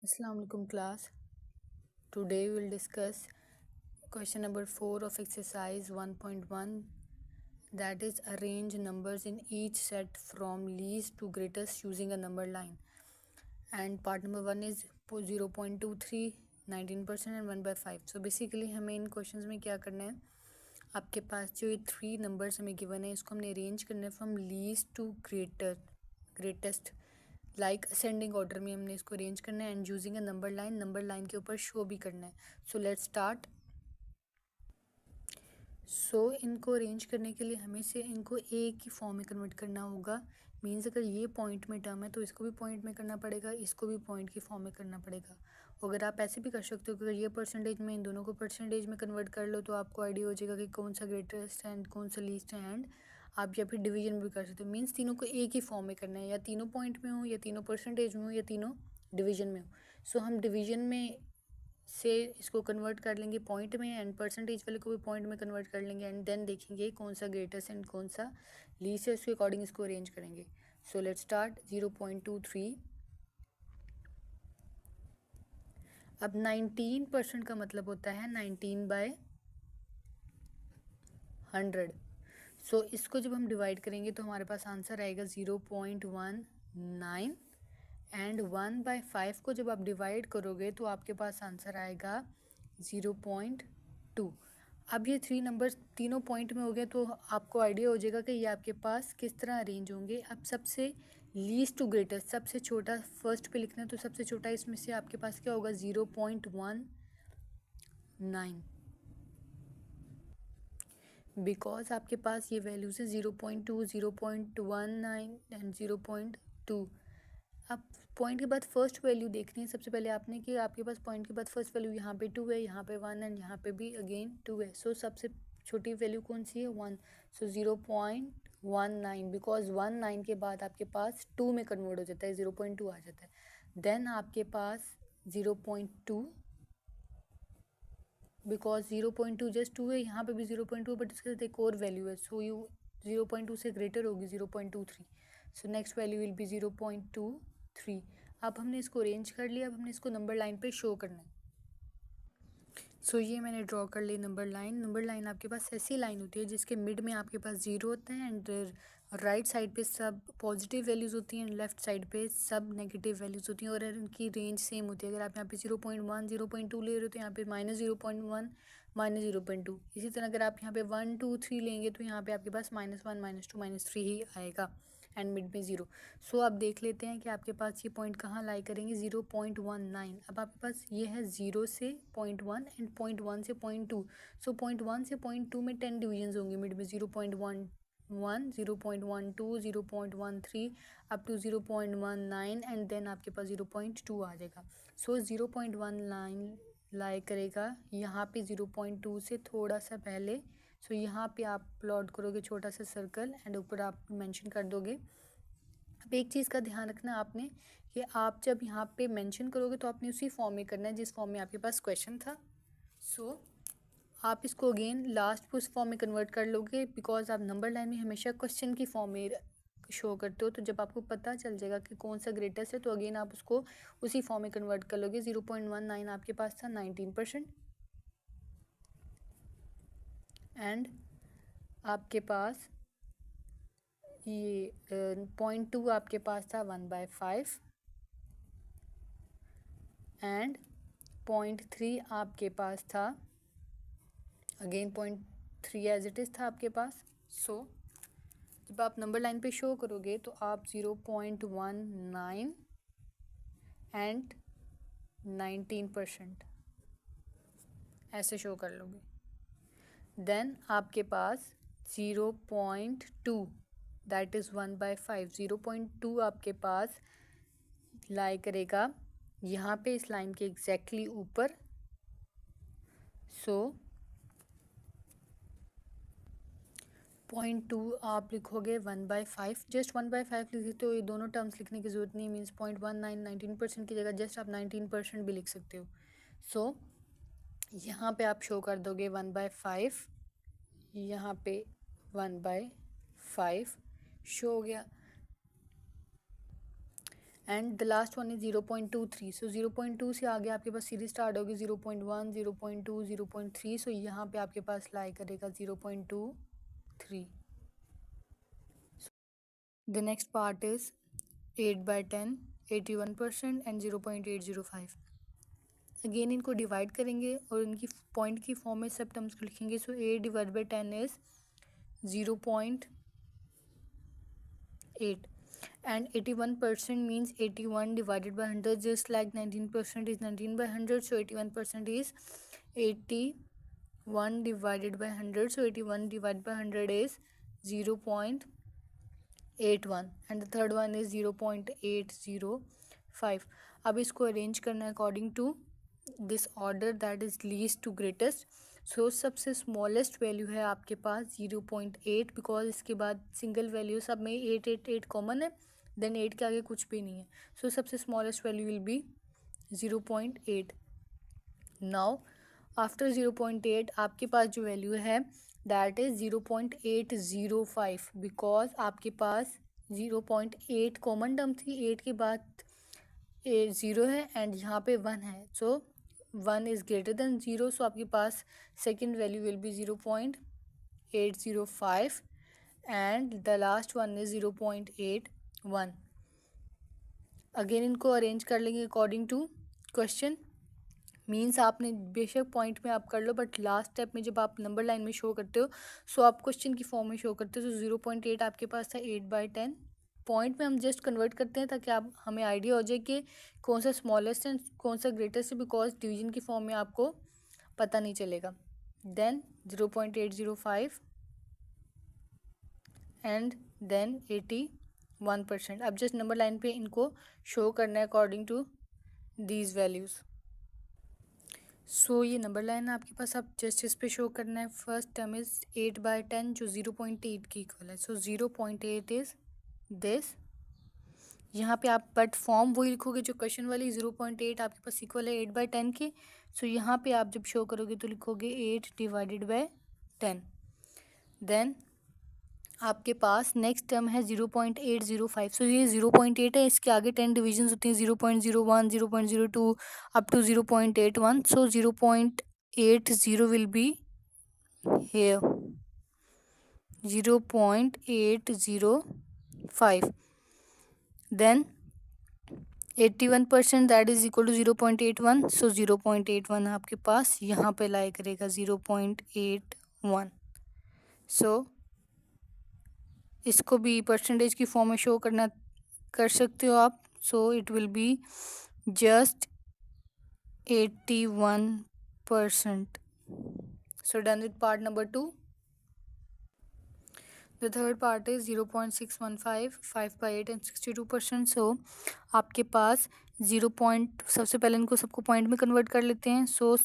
Assalamu alaikum class. Today we will discuss question number 4 of exercise 1.1, that is arrange numbers in each set from least to greatest using a number line. And part number 1 is 0.23, 19% and 1 by 5. So basically हमें इन questions में क्या करना है, आपके पास जो ये 3 numbers हमें given है इसको हमने अरेंज करना है from least to greatest like ascending order में हमने इसको अरेंज करना है and using a number line के ऊपर शो भी करना है. So let's start. सो इनको अरेंज करने के लिए हमें से इनको एक ही फॉर्म में कन्वर्ट करना होगा. मीन्स अगर ये पॉइंट में टर्म है तो इसको भी पॉइंट में करना पड़ेगा, इसको भी पॉइंट की फॉर्म में करना पड़ेगा. अगर आप ऐसे भी कर सकते हो कि अगर ये परसेंटेज में इन दोनों को परसेंटेज में कन्वर्ट कर लो तो आपको आइडिया हो जाएगा कि कौन सा ग्रेटेस्ट है एंड कौन सा लीस्ट है. एंड आप या फिर डिवीजन भी कर सकते हो. मीन्स तीनों को एक ही फॉर्म में करना है, या तीनों पॉइंट में हो, या तीनों परसेंटेज में हो, या तीनों डिवीजन में हो. सो हम डिवीजन में से इसको कन्वर्ट कर लेंगे पॉइंट में एंड परसेंटेज वाले को भी पॉइंट में कन्वर्ट कर लेंगे एंड देन देखेंगे कौन सा ग्रेटेस्ट एंड कौन सा लीस्ट है, उसके अकॉर्डिंग इसको अरेंज करेंगे. So let's start. 0.23. अब 19% का मतलब होता है 19/100. सो इसको जब हम डिवाइड करेंगे तो हमारे पास आंसर आएगा 0.19 एंड 1/5 को जब आप डिवाइड करोगे तो आपके पास आंसर आएगा 0.2. अब ये 3 नंबर्स तीनों पॉइंट में हो गए तो आपको आइडिया हो जाएगा कि ये आपके पास किस तरह अरेंज होंगे. अब सबसे लीस्ट टू ग्रेटेस्ट, सबसे छोटा फर्स्ट पे लिखना है तो सबसे छोटा इसमें से आपके पास क्या होगा 0.19, बिकॉज आपके पास ये वैल्यूज है 0.2, 0.19 एंड 0.2. अब पॉइंट के बाद फर्स्ट वैल्यू देखनी है सबसे पहले आपने कि आपके पास पॉइंट के बाद फर्स्ट वैल्यू यहाँ पे 2 है, यहाँ पे 1 एंड यहाँ पे भी अगेन 2 है. सो सबसे छोटी वैल्यू कौन सी है 1. सो 0.19 बिकॉज 19 के बाद आपके पास 2 में कन्वर्ट हो जाता है, 0.2 आ जाता है. देन आपके पास 0.2 बिकॉज 0.2 जस्ट 2 है, यहाँ पे भी 0.2 बट इसके साथ एक और वैल्यू है. सो यू 0.2 से ग्रेटर होगी 0.23. So next value will B 0.23. अब हमने इसको अरेंज कर लिया. अब हमने इसको नंबर लाइन पे शो करना है. सो ये मैंने ड्रॉ कर ली नंबर लाइन आपके पास ऐसी लाइन होती है जिसके मिड में आपके पास 0 होता है एंड राइट साइड पे सब पॉजिटिव वैल्यूज़ होती हैं एंड लेफ्ट साइड पे सब नेगेटिव वैल्यूज़ होती हैं और इनकी रेंज सेम होती है. अगर आप यहाँ पे 0.1 0.2 ले रहे हो तो यहाँ पे -0.1 -0.2. इसी तरह अगर आप यहाँ पे 1 2 3 लेंगे तो यहाँ पे आपके पास -1 -2 -3 ही आएगा एंड मिड में 0. सो आप देख लेते हैं कि आपके पास ये पॉइंट कहाँ लाई करेंगे 0.19. अब आपके पास ये है 0 से 0.1 एंड 0.1 से 0.2. सो 0.1 से 0.2 में 10 डिवीजन्स होंगे मिड में 0.11 0.12 0.13 अप टू 0.19 एंड देन आपके पास 0.2 आ जाएगा. सो 0.19 लाई करेगा यहाँ पे 0.2 से थोड़ा सा पहले. सो यहाँ पे आप प्लॉट करोगे छोटा सा सर्कल एंड ऊपर आप मेंशन कर दोगे. अब एक चीज़ का ध्यान रखना आपने कि आप जब यहाँ पे मेंशन करोगे तो आपने उसी फॉर्म में करना है जिस फॉर्म में आपके पास क्वेश्चन था. सो आप इसको अगेन लास्ट उस फॉर्म में कन्वर्ट कर लोगे बिकॉज आप नंबर लाइन में हमेशा क्वेश्चन की फॉर्म में शो करते हो. तो जब आपको पता चल जाएगा कि कौन सा ग्रेटेस्ट है तो अगेन आप उसको उसी फॉर्म में कन्वर्ट कर लोगे. 0.19 आपके पास था 19% एंड आपके पास ये 0.2 आपके पास था 1/5 एंड 0.3 आपके पास था अगेन 0.3 एज इट इज़ था आपके पास. सो जब आप नंबर लाइन पे शो करोगे तो आप 0.19 एंड 19% ऐसे शो कर लोगे. देन आपके पास 0.2 दैट इज़ 1/5. 0.2 आपके पास लाई करेगा यहाँ पे इस लाइन के एग्जैक्टली ऊपर. सो 0.2 आप लिखोगे 1/5. जस्ट 1/5 लिखे तो ये दोनों टर्म्स लिखने की ज़रूरत नहीं. मीन्स 0.19 19% की जगह जस्ट आप 19% भी लिख सकते हो. सो यहाँ पे आप शो कर दोगे 1/5, यहाँ पे 1/5 शो हो गया. And the last one is 0.23. सो 0.2 से आगे आपके पास सीरीज स्टार्ट होगी 0.1, 0.2, 0.3. सो यहाँ पे आपके पास लाई करेगा 0.23. The next part is 8/10, 81% and 0.805. Again इनको डिवाइड करेंगे और इनकी पॉइंट की फॉर्म में सब टर्म्स को लिखेंगे. सो 8/10 is 0.8 and 81% means 81 divided by 100, just like 19% is 19 by 100. So 81% is 81 divided by 100. So 81 divided by 100 is 0.81 and the third one is 0.805. अब इसको अरेंज करना है according to this order that is least to greatest. So सबसे smallest value है आपके पास 0.8 because इसके बाद single value सब में 8 कॉमन है, देन 8 के आगे कुछ भी नहीं है. सो सबसे smallest value will B 0.8. Now after 0.8 आपके पास जो वैल्यू है दैट इज 0.805 बिकॉज आपके पास 0.8 कॉमन टर्म थी, 8 के बाद 0 है एंड यहाँ पे 1 है. So 1 is greater than 0. So आपके पास second value will be 0.805 and the last one is 0.81. Again इनको अरेंज कर लेंगे अकॉर्डिंग टू क्वेश्चन. मीन्स आपने बेशक पॉइंट में आप कर लो बट लास्ट स्टेप में जब आप नंबर लाइन में शो करते हो सो आप क्वेश्चन की फॉर्म में शो करते हो. तो 0.8 आपके पास था, 8/10 पॉइंट में हम जस्ट कन्वर्ट करते हैं ताकि आप हमें आइडिया हो जाए कि कौन सा स्मॉलेस्ट है कौन सा ग्रेटेस्ट है, बिकॉज डिवीजन की फॉर्म में आपको पता नहीं चलेगा. Then 0.805 and then 81%. अब जस्ट नंबर लाइन पे इनको शो करना है अकॉर्डिंग टू दीज वैल्यूज़. सो ये नंबर लाइन है आपके पास, आप जस्ट इस पे शो करना है. फर्स्ट टर्म इज 8/10 जो 0.8 की इक्वल है. सो 0.8 इज दिस. यहाँ पे आप बट फॉर्म वही लिखोगे जो क्वेश्चन वाली 0.8 आपके पास इक्वल है 8/10 के. सो यहाँ पे आप जब शो करोगे तो लिखोगे 8/10. देन आपके पास नेक्स्ट टर्म है 0.805. सो ये 0.8 है, इसके आगे 10 डिविजन्स होती हैं 0.01, 0.02 up to 0.81. So 0.80 will be here 0.805. then 81% that is equal to 0.81. so 0.81 आपके पास यहाँ पे लाई करेगा 0.81. सो इसको भी परसेंटेज की फॉर्म में शो करना कर सकते हो आप. So it will be just 81%. So done with part number 2. The third part is 0.615, 5/8 and 62%. सो आपके पास सबसे पहले इनको सबको पॉइंट में कन्वर्ट कर लेते हैं. सो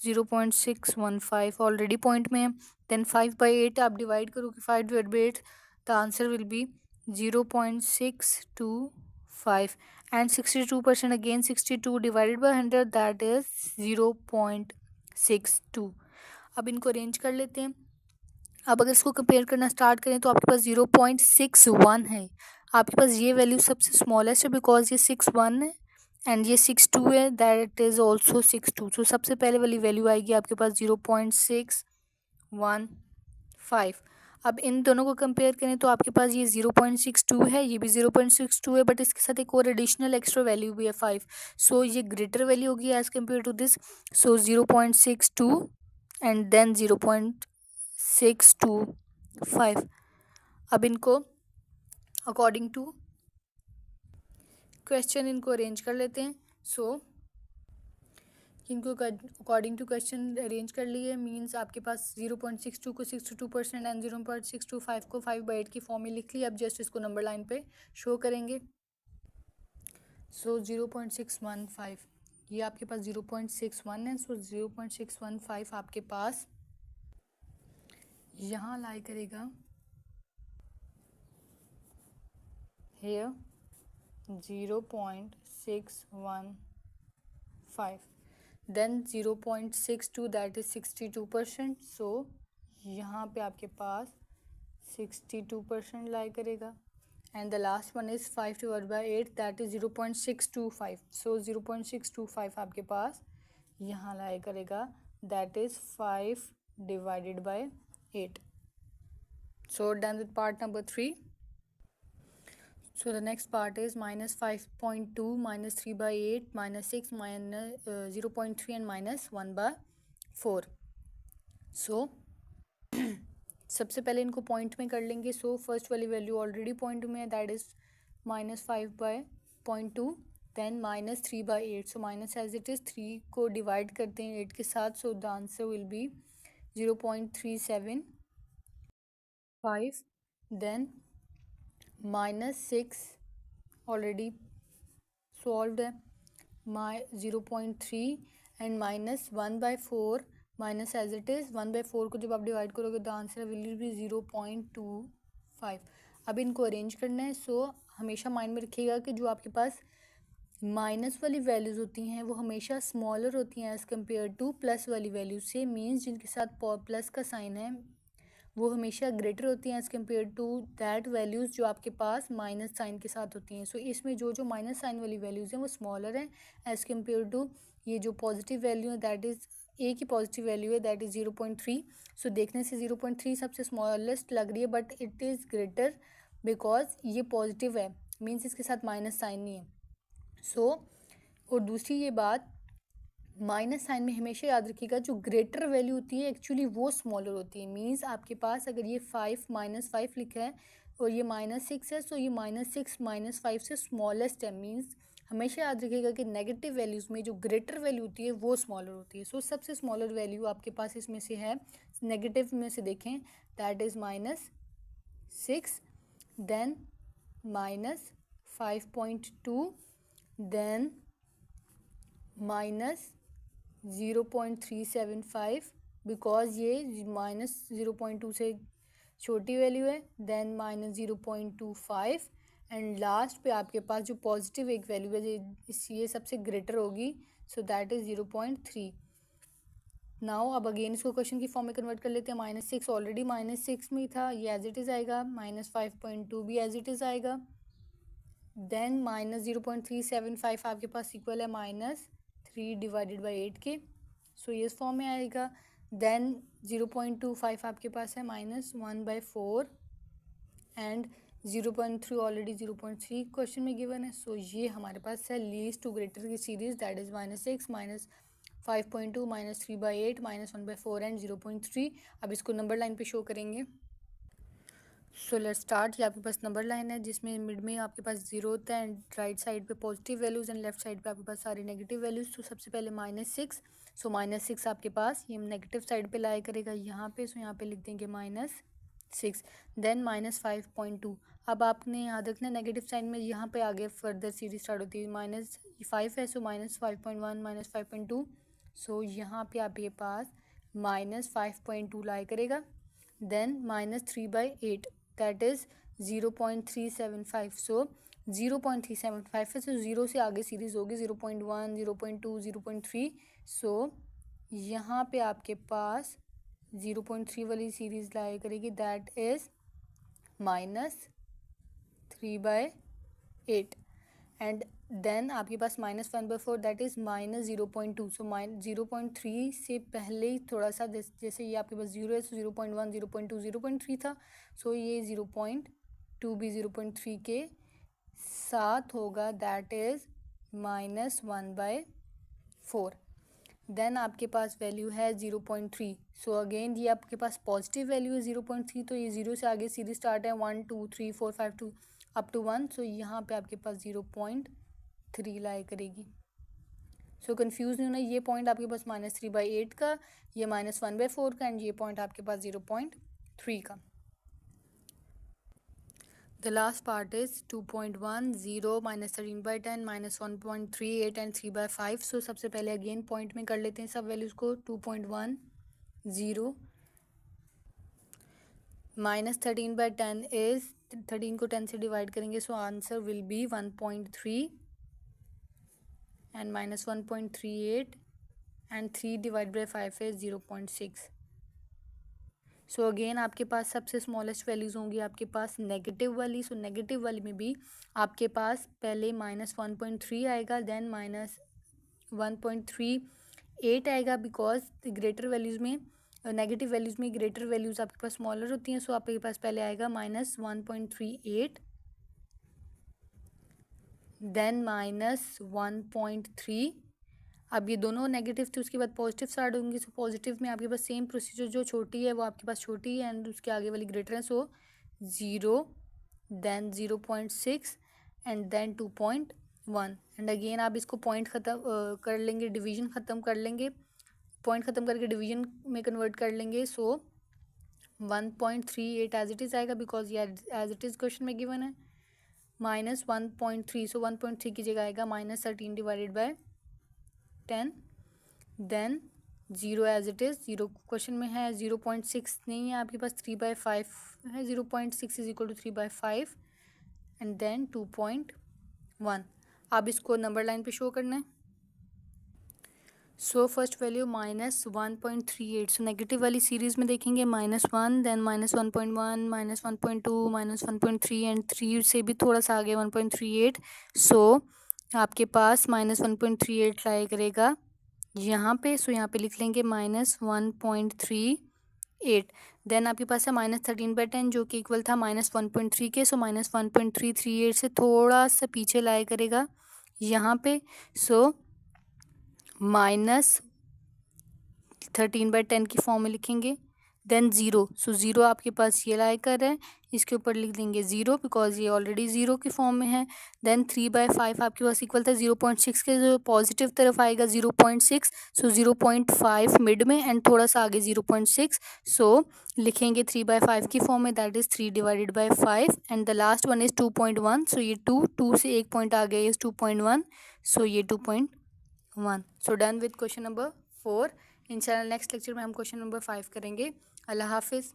0.615 ऑलरेडी पॉइंट में है. देन 5/8 आप डिवाइड करोगे 5/8 the answer will B 0.625 and 62% again 62 divided by 100 that is 0.62. अब इनको अरेंज कर लेते हैं. अब अगर इसको कंपेयर करना स्टार्ट करें तो आपके पास 0.61 है. आपके पास ये वैल्यू सबसे स्मॉलेस्ट है बिकॉज ये 61 है एंड ये 62 है दैट इज़ ऑल्सो 62. सो सबसे पहले वाली वैल्यू आएगी आपके पास 0.615. अब इन दोनों को कंपेयर करें तो आपके पास ये 0.62 है, ये भी 0.62 है बट इसके साथ एक और एडिशनल एक्स्ट्रा वैल्यू भी है 5. सो ये ग्रेटर वैल्यू होगी as compare to this. So 0.62 and then 0.625. अब इनको अकॉर्डिंग टू क्वेश्चन इनको अरेंज कर लेते हैं. सो इनको अकॉर्डिंग टू क्वेश्चन अरेंज कर लिए मींस आपके पास 0.62 को 62% एंड 0.625 को 5/8 की फॉर्म में लिख लिया. अब जस्ट इसको नंबर लाइन पे शो करेंगे. सो 0.615 ये आपके पास 0.61 है. सो 0.615 आपके पास यहाँ लाई करेगा here 0.615. Then 0.62 that is 62%. So यहाँ पे आपके पास 62% लाई करेगा. and the last one is 5 divided by 8, that is 0.625. so 0.625 आपके पास यहाँ लाया करेगा, that is 5 divided by 8. So done with part number 3. So the next part is minus 5.2 minus 3 by 8 minus 6 minus 0.3 and minus 1 by 4. So सबसे पहले इनको point में कर लेंगे. सो फर्स्ट वाली वैल्यू ऑलरेडी पॉइंट में है, that is -5/0.2, then -3/8. So minus as it is 3 को डिवाइड करते हैं 8 के साथ. So the answer will be 0.375. Then -6 already solved है, 0.3 and -1/4 minus as it is 1/4 को जब आप डिवाइड करोगे तो आंसर विल बी 0.25. अब इनको अरेंज करना है. सो हमेशा माइंड में रखिएगा कि जो आपके पास माइनस वाली वैल्यूज़ होती हैं वो हमेशा स्मॉलर होती हैं एज़ कम्पेयर टू प्लस वाली वैल्यूज से. मीन्स जिनके साथ प्लस का साइन है वो हमेशा ग्रेटर होती हैं as compare to that values जो आपके पास माइनस साइन के साथ होती हैं. सो इसमें जो माइनस साइन वाली वैल्यूज़ हैं वो स्मॉलर हैं एज़ कम्पेयर टू ये जो पॉजिटिव वैल्यू है, दैट इज़ ए की पॉजिटिव वैल्यू है, दैट इज़ 0.3. सो देखने से 0.3 सबसे स्मॉलेस्ट लग रही है, but it is greater because ये पॉजिटिव है, मीन्स इसके साथ माइनस साइन नहीं है. सो और दूसरी ये बात, माइनस साइन में हमेशा याद रखिएगा जो ग्रेटर वैल्यू होती है एक्चुअली वो स्मॉलर होती है. मीन्स आपके पास अगर ये 5 -5 लिखा है और ये -6 है, सो ये -6 -5 से स्मॉलेस्ट है. मीन्स हमेशा याद रखिएगा कि नेगेटिव वैल्यूज़ में जो ग्रेटर वैल्यू होती है वो स्मॉलर होती है. सो सबसे स्मॉलर वैल्यू आपके पास इसमें से है, नेगेटिव में से देखें, that is -6, then -5.2, then -0.375 because ये -0.2 से छोटी वैल्यू है, देन -0.25 एंड लास्ट पे आपके पास जो पॉजिटिव एक वैल्यू है ये सबसे ग्रेटर होगी. So that is 0.3. नाउ अब अगेन इसको क्वेश्चन की फॉर्म में कन्वर्ट कर लेते हैं. -6 ऑलरेडी -6 में था, ये एज इट इज़ आएगा. -5.2 भी एज इट इज़ आएगा. देन -0.375 आपके पास इक्वल है -3 डिवाइडेड बाई 8 के. सो ये इस फॉर्म में आएगा. देन 0.25 आपके पास है -1/4 एंड 0.3 ऑलरेडी 0.3 क्वेश्चन में गिवन है. सो ये हमारे पास है लीस्ट टू ग्रेटर की सीरीज, दैट इज़ -6 -5.2 -3/8 -1/4 एंड 0.3. अब इसको नंबर लाइन पे शो करेंगे. So let's start. ये आपके पास नंबर लाइन है जिसमें मिड में आपके पास 0 होता है एंड राइट साइड पे positive values and left side पे आपके पास सारी नेगेटिव वैल्यूज़. तो सबसे पहले -6. सो -6 आपके पास ये नेगेटिव साइड पे लाया करेगा यहाँ पे. सो यहाँ पे लिख देंगे -6. देन -5.2. अब आपने याद रखना नेगेटिव साइड में यहाँ पे आगे फर्दर सीरीज स्टार्ट होती है. -5 है, सो -5.1 -5.2. सो यहाँ पे आपके पास -5.2 लाया करेगा. Then -3/8, that is 0.375. सो 0.375 है, सो 0 से आगे सीरीज होगी 0.1 0.2 0.3. सो यहाँ पे आपके पास 0.3 वाली सीरीज लाया करेगी, दैट इज़ -3/8 एंड देन आपके पास -1/4 दैट इज़ -0.2. सो 0.3 से पहले ही थोड़ा सा जैसे ये आपके पास 0 है, सो 0.1 0.2 0.3 था. सो ये 0.2 भी 0.3 के साथ होगा, दैट इज़ -1/4. देन आपके पास वैल्यू है 0.3. सो अगेन ये आपके पास पॉजिटिव वैल्यू है 0.3, तो ये 0 से आगे सीरीज स्टार्ट है 1 2 3 4 5 2 अप टू 1. सो यहाँ पे आपके पास 0.3 लाया करेगी. सो कंफ्यूज नहीं होना, ये पॉइंट आपके पास -3/8 का, ये -1/4 का एंड ये पॉइंट आपके पास 0.3 का. The last part is 2.1 0 -13/10 -1.38 and 3/5. सो सबसे पहले अगेन पॉइंट में कर लेते हैं सब वैल्यूज़ को. 2.1 0 -13/10 इज़ 13 को 10 से डिवाइड करेंगे, so answer will B 1.3 and -1.38 and 3 divide by 5 is 0.6. So again आपके पास सबसे स्मॉलेस्ट वैल्यूज़ होंगी आपके पास नेगेटिव वाली। सो नेगेटिव वाली में भी आपके पास पहले -1.3 आएगा, देन -1.38 आएगा, बिकॉज ग्रेटर वैल्यूज़ में नेगेटिव वैल्यूज़ में ग्रेटर वैल्यूज़ आपके पास स्मॉलर होती हैं। सो आपके पास पहले आएगा -1.38, देन -1.3। अब ये दोनों नेगेटिव थे, उसके बाद पॉजिटिव स्टार्ट होंगी। सो पॉजिटिव में आपके पास सेम प्रोसीजर, जो छोटी है वो आपके पास छोटी है एंड उसके आगे वाली ग्रेटर है। So 0, then 0.6 and then 2.1 and again आप इसको पॉइंट ख़त्म कर लेंगे, डिवीजन ख़त्म कर लेंगे, पॉइंट ख़त्म करके डिवीजन में कन्वर्ट कर लेंगे। सो 1.38 एज इट इज़ आएगा, बिकॉज ये एज इट इज़ क्वेश्चन में गिवन है। -1.3, सो 1.3 की जगह आएगा -13 divided by 10, then 0 as it is, 0 question में है, 0.6 नहीं है आपके पास, 3/5 है, 0.6 is equal to 3/5 and then 2.1। अब इसको नंबर लाइन पे शो करना है। So first value -1.38। So negative वाली सीरीज़ में देखेंगे -1, देन -1.1, -1.2, -1.3 एंड 3 से भी थोड़ा सा आगे 1.38। सो आपके पास -1.38 लाया करेगा यहाँ पे। सो यहाँ पे लिख लेंगे -1.38, देन आपके पास है -13/10 जो कि इक्वल था -1.3 के। सो -1.338 से थोड़ा सा पीछे लाया करेगा यहाँ पे। सो -13/10 की फॉर्म में लिखेंगे, देन 0। सो 0 आपके पास ये लाया कर है, इसके ऊपर लिख देंगे 0 बिकॉज ये ऑलरेडी 0 की फॉर्म में है। देन 3/5 आपके पास इक्वल था 0.6 के, जो पॉजिटिव तरफ आएगा 0.6। सो 0.5 मिड में एंड थोड़ा सा आगे 0.6। सो लिखेंगे 3/5 की फॉर्म में, that is 3/5 and the last one is 2.1। सो ये 2 से एक पॉइंट आ गया इज़ 2.1। सो ये 2.1। So done with question number 4। इंशाल्लाह नेक्स्ट लेक्चर में हम क्वेश्चन नंबर 5 करेंगे। अल्लाह हाफिज़।